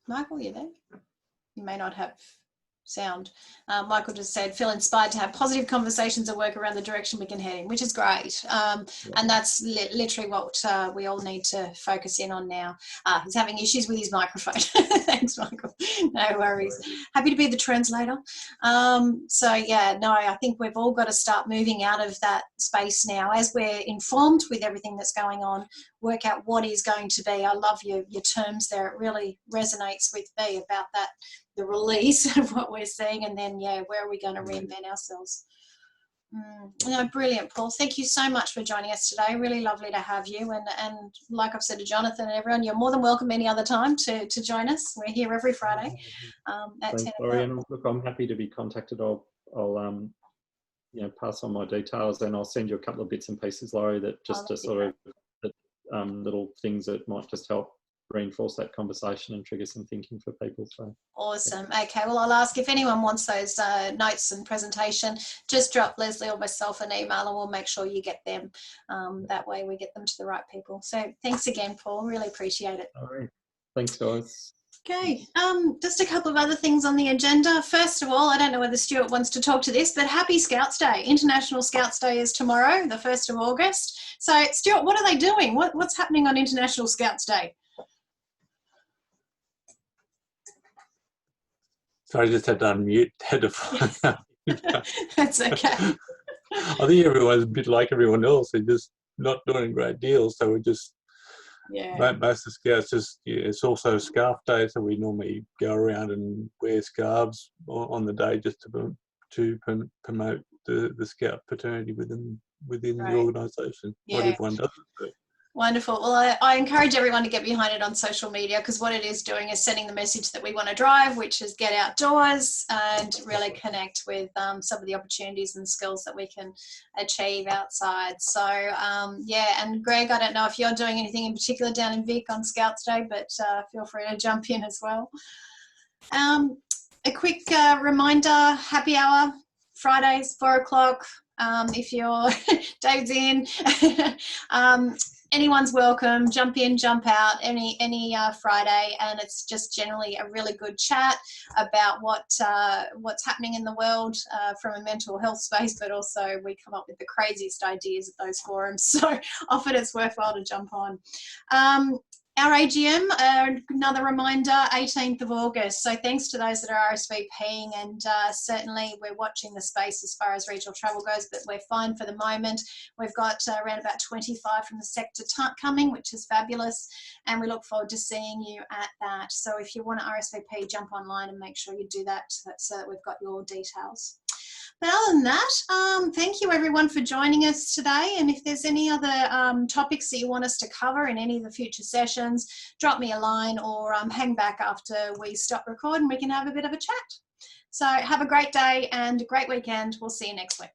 Michael, you there? You may not have sound. Michael just said, feel inspired to have positive conversations at work around the direction we can head in, which is great. And that's literally what we all need to focus in on now. He's having issues with his microphone. Thanks, Michael. No worries. Happy to be the translator. I think we've all got to start moving out of that space now as we're informed with everything that's going on, work out what is going to be. I love your terms there. It really resonates with me about that, the release of what we're seeing, and then where are we going to reinvent ourselves? Brilliant, Paul. Thank you so much for joining us today. Really lovely to have you, and like I've said to Jonathan and everyone, you're more than welcome any other time to join us. We're here every Friday at 10 o'clock. Look, I'm happy to be contacted. I'll pass on my details, and I'll send you a couple of bits and pieces, Laurie, that just to sort of little things that might just help reinforce that conversation and trigger some thinking for people. So awesome. Okay, well, I'll ask if anyone wants those notes and presentation, just drop Leslie or myself an email and we'll make sure you get them. That way we get them to the right people. So thanks again, Paul. Really appreciate it. All right. Thanks, guys. Okay, just a couple of other things on the agenda. First of all, I don't know whether Stuart wants to talk to this, but happy Scouts Day. International Scouts Day is tomorrow, the 1st of August. So Stuart, what are they doing? What's happening on International Scouts Day? Sorry, I just had to unmute. That's okay. I think everyone's a bit like everyone else. They're just not doing a great deal. So we just, most of the Scouts it's also a scarf day. So we normally go around and wear scarves on the day just to promote the Scout fraternity within the organisation. Not everyone does it. Wonderful. Well, I encourage everyone to get behind it on social media, because what it is doing is sending the message that we want to drive, which is get outdoors and really connect with some of the opportunities and skills that we can achieve outside. So, yeah, and Greg, I don't know if you're doing anything in particular down in Vic on Scouts Day, but feel free to jump in as well. A quick reminder, happy hour, Fridays, 4 o'clock. If you're Dave's in, anyone's welcome. Jump in, jump out, any Friday, and it's just generally a really good chat about what's happening in the world from a mental health space, but also we come up with the craziest ideas at those forums. So often it's worthwhile to jump on. Our AGM, another reminder, 18th of August. So thanks to those that are RSVPing, and certainly we're watching the space as far as regional travel goes, but we're fine for the moment. We've got around about 25 from the sector coming, which is fabulous, and we look forward to seeing you at that. So if you want to RSVP, jump online and make sure you do that so that we've got your details. But other than that, thank you everyone for joining us today. And if there's any other topics that you want us to cover in any of the future sessions, drop me a line or hang back after we stop recording. We can have a bit of a chat. So have a great day and a great weekend. We'll see you next week.